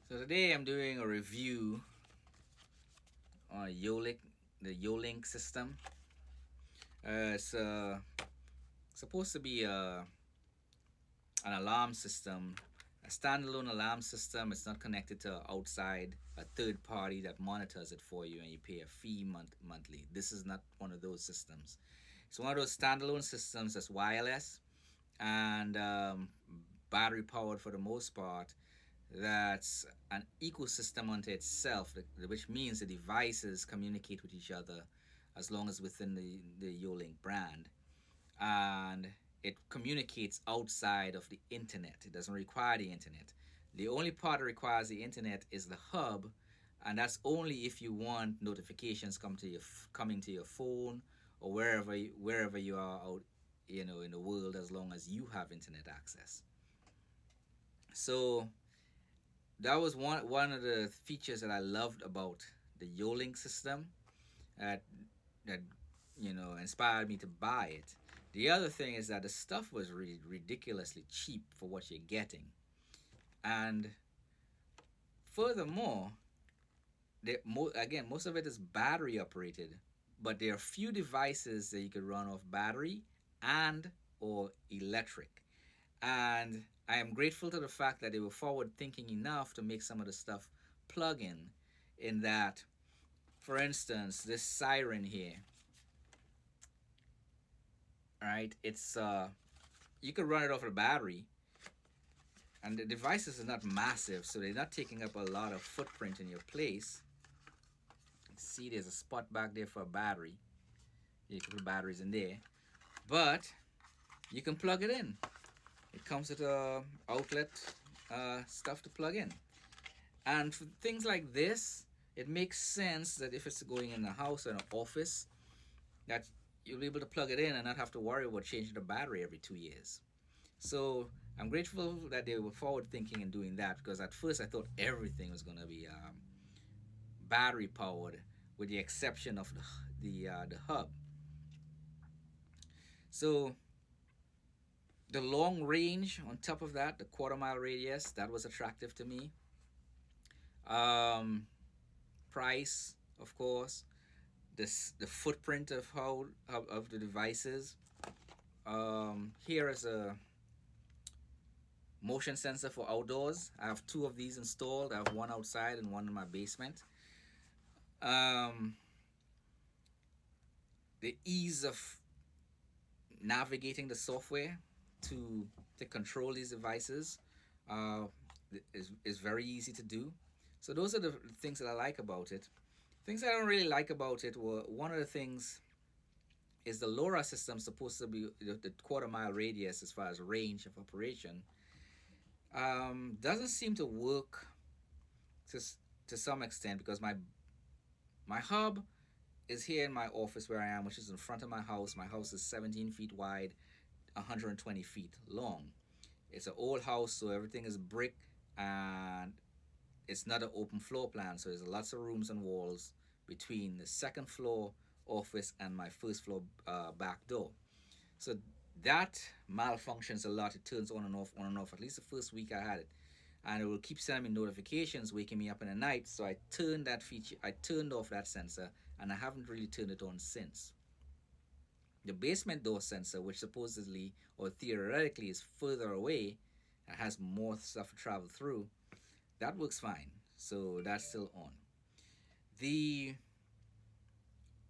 So today I'm doing a review on the Yolink system. It's supposed to be an alarm system, a standalone alarm system. It's not connected to outside a third party that monitors it for you, and you pay a fee monthly. This is not one of those systems. It's one of those standalone systems that's wireless and battery powered for the most part, that's an ecosystem unto itself, which means the devices communicate with each other as long as within the Yolink brand. And it communicates outside of the internet. It doesn't require the internet. The only part that requires the internet is the hub, and that's only if you want notifications coming to your phone or wherever you are out, in the world, as long as you have internet access. So that was one of the features that I loved about the Yolink system that that inspired me to buy it. The other thing is that the stuff was ridiculously cheap for what you're getting, and furthermore, again, most of it is battery operated, but there are few devices that you could run off battery and or electric. And I am grateful to the fact that they were forward thinking enough to make some of the stuff plug in that, for instance, this siren here, right? It's you could run it off a battery, and the devices are not massive, so they're not taking up a lot of footprint in your place. See, there's a spot back there for a battery. You can put batteries in there, but you can plug it in. It comes with a outlet stuff to plug in. And for things like this, it makes sense that if it's going in a house or an office, that you'll be able to plug it in and not have to worry about changing the battery every 2 years. So I'm grateful that they were forward thinking in doing that, because at first I thought everything was going to be battery powered, with the exception of the hub. So the long range on top of that, the quarter-mile radius, that was attractive to me. Um, Price, of course, the footprint of how of the devices. Here is a motion sensor for outdoors. I have two of these installed. I have one outside and one in my basement. Um, the ease of navigating the software to control these devices uh, is very easy to do. So those are the things that I like about it. Things I don't really like about it were, one of the things is the LoRa system supposed to be the quarter-mile radius as far as range of operation. Doesn't seem to work to to some extent, because my hub is here in my office where I am, which is in front of my house. My house is 17 feet wide, 120 feet long. It's an old house, so everything is brick, and it's not an open floor plan. So there's lots of rooms and walls between the second floor office and my first floor back door. So that malfunctions a lot. It turns on and off, on and off. At least the first week I had it, and it will keep sending me notifications, waking me up in the night. So I turned off that sensor, and I haven't really turned it on since. The basement door sensor, which supposedly or theoretically is further away and has more stuff to travel through, that works fine. So that's still on. The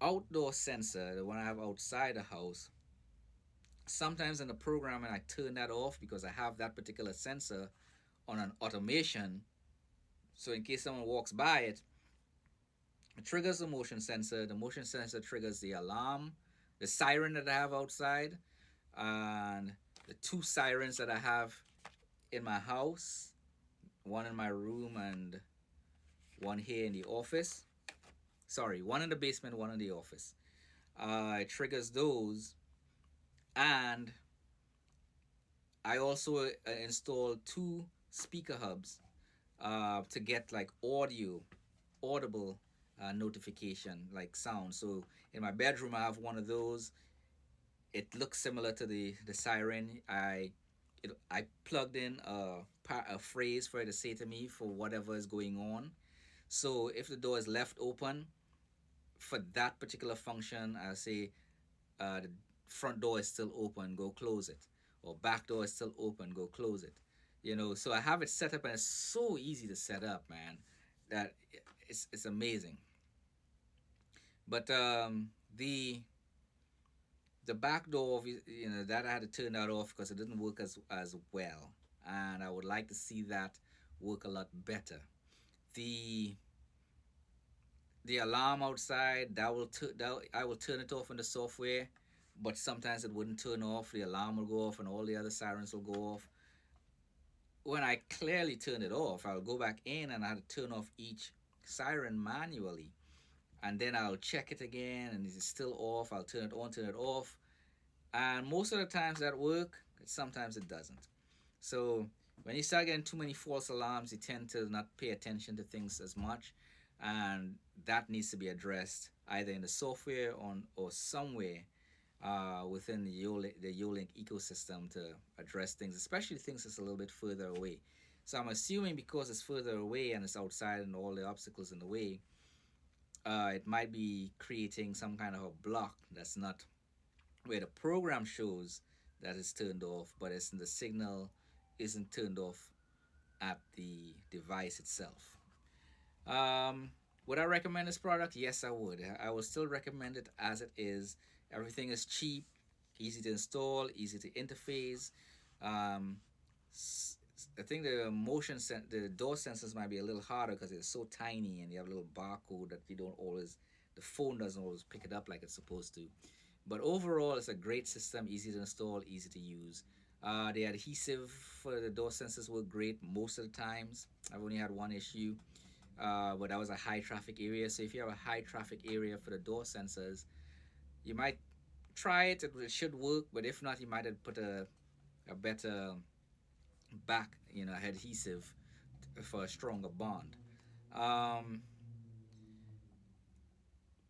outdoor sensor, the one I have outside the house, sometimes in the programming I turn that off because I have that particular sensor on an automation. So in case someone walks by it, it triggers the motion sensor. The motion sensor triggers the alarm, the siren that I have outside, and the two sirens that I have in my house, one in my room and one here in the office. Sorry, one in the basement, one in the office. It triggers those, and I also installed two speaker hubs to get like audible notification, like sound. So in my bedroom, I have one of those. It looks similar to the siren. I plugged in a a phrase for it to say to me for whatever is going on. So if the door is left open for that particular function, I'll say the front door is still open, go close it, or back door is still open, go close it. So I have it set up, and it's so easy to set up, man. That it's amazing. But the back door, that I had to turn that off because it didn't work as well, and I would like to see that work a lot better. The the alarm outside, that I will turn it off in the software, but sometimes it wouldn't turn off. The alarm will go off and all the other sirens will go off. When I clearly turn it off, I'll go back in and I have to turn off each siren manually, and then I'll check it again, and it's still off. I'll turn it on, turn it off, and most of the times that work. Sometimes it doesn't. So when you start getting too many false alarms, you tend to not pay attention to things as much, and that needs to be addressed either in the software or somewhere within the Yolink ecosystem to address things, especially things that's a little bit further away. So I'm assuming because it's further away and it's outside and all the obstacles in the way, it might be creating some kind of a block that's not where the program shows that it's turned off, but it's the signal isn't turned off at the device itself. Um, would I recommend this product? Yes, I would. I would still recommend it as it is. Everything is cheap, easy to install, easy to interface. Um, I think the door sensors might be a little harder because it's so tiny and you have a little barcode that you don't always, the phone doesn't always pick it up like it's supposed to. But overall, it's a great system, easy to install, easy to use. The adhesive for the door sensors work great most of the times. I've only had one issue, but that was a high traffic area. So if you have a high traffic area for the door sensors, you might try it. It should work, but if not, you might have put a better back, adhesive for a stronger bond. Um,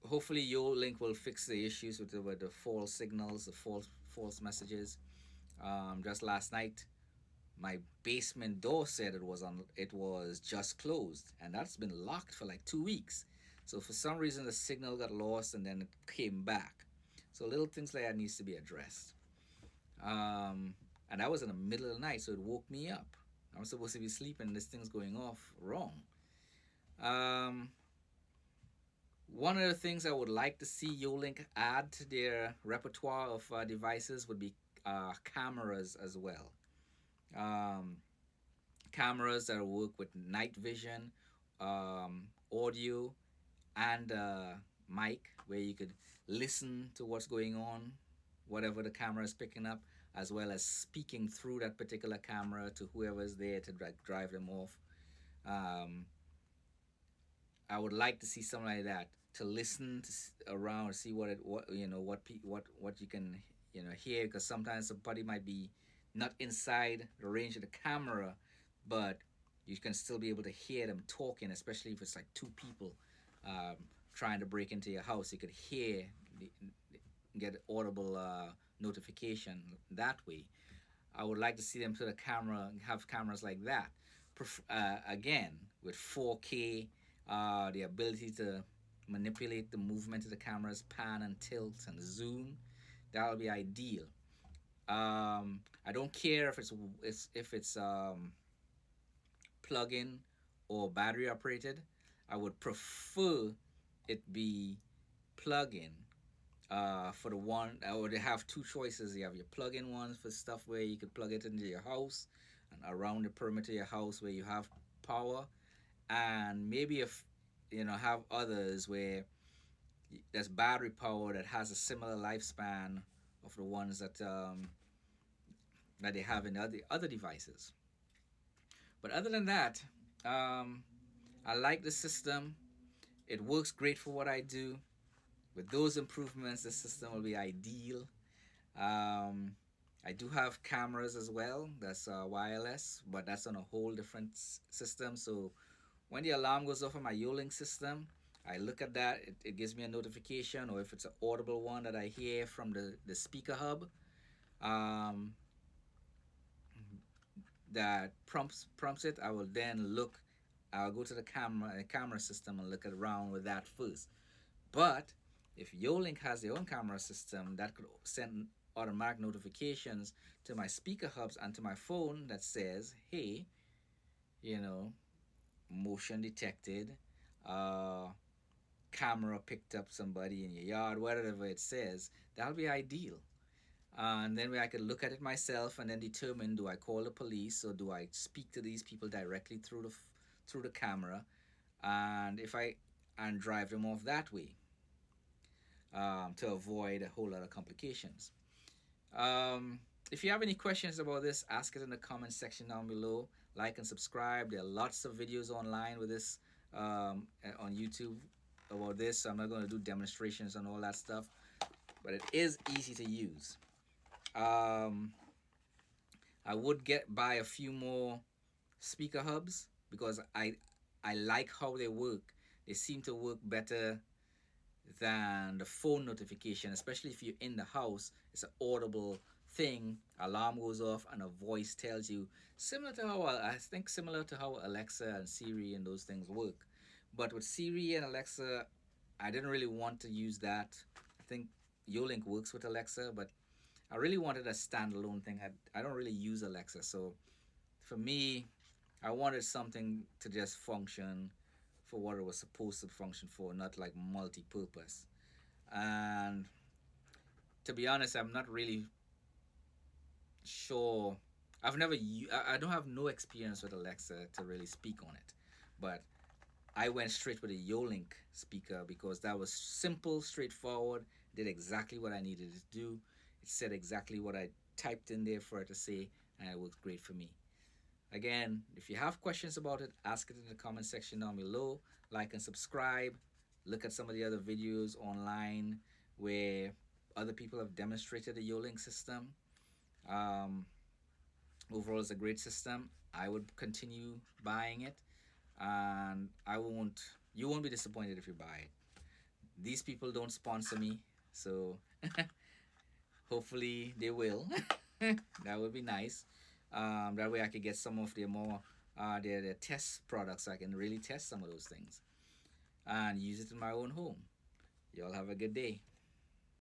Hopefully, Yolink will fix the issues with the false signals, the false messages. Just last night, my basement door said it was just closed, and that's been locked for like 2 weeks. So for some reason, the signal got lost and then it came back. So little things like that needs to be addressed. And that was in the middle of the night, so it woke me up. I'm supposed to be sleeping, and this thing's going off wrong. Um, One of the things I would like to see Yolink add to their repertoire of devices would be cameras as well. Um, Cameras that work with night vision, audio, and mic, where you could listen to what's going on, whatever the camera is picking up, as well as speaking through that particular camera to whoever's there to drive them off. Um, I would like to see something like that to listen around, see what you can hear, because sometimes somebody might be not inside the range of the camera, but you can still be able to hear them talking, especially if it's like two people um, trying to break into your house. You could get audible notification that way. I would like to see them to the camera, have cameras like that. Again, with 4K, the ability to manipulate the movement of the cameras, pan and tilt and zoom, that would be ideal. I don't care if it's plug-in or battery operated. I would prefer it be plug-in. For the one, I would have two choices. You have your plug-in ones for stuff where you could plug it into your house and around the perimeter of your house where you have power, and maybe if have others where there's battery power that has a similar lifespan of the ones that they have in other devices. But other than that, um, I like the system. It works great for what I do. With those improvements, the system will be ideal. Um, I do have cameras as well. That's wireless, but that's on a whole different system. So when the alarm goes off on my Yolink system, I look at that. It gives me a notification, or if it's an audible one that I hear from the speaker hub, um, that prompts it, I will then look. I'll go to the camera system and look around with that first. But if Yolink has their own camera system that could send automatic notifications to my speaker hubs and to my phone that says, "Hey, you know, motion detected, uh, camera picked up somebody in your yard," whatever it says, that'll be ideal. And then I could look at it myself and then determine, do I call the police or do I speak to these people directly through the camera, and if I and drive them off that way, to avoid a whole lot of complications. If you have any questions about this, ask it in the comment section down below. Like and subscribe. There are lots of videos online with this, on YouTube about this. So I'm not going to do demonstrations and all that stuff, but it is easy to use. Um, I would get buy a few more speaker hubs because I like how they work. They seem to work better than the phone notification, especially if you're in the house. It's an audible thing. Alarm goes off and a voice tells you, similar to how I think similar to how Alexa and Siri and those things work. But with Siri and Alexa, I didn't really want to use that. I think Yolink works with Alexa, but I really wanted a standalone thing. I don't really use Alexa, so for me, I wanted something to just function for what it was supposed to function for, not like multi-purpose. And to be honest, I'm not really sure. I've never. I don't have no experience with Alexa to really speak on it, but I went straight with a Yolink speaker because that was simple, straightforward. Did exactly what I needed to do. It said exactly what I typed in there for it to say, and it worked great for me. Again, if you have questions about it, ask it in the comment section down below. Like and subscribe. Look at some of the other videos online where other people have demonstrated the Yolink system. Um, Overall, it's a great system. I would continue buying it, and I won't. You won't be disappointed if you buy it. These people don't sponsor me, so hopefully they will. That would be nice. That way I could get some of their more their test products. So I can really test some of those things and use it in my own home. Y'all have a good day.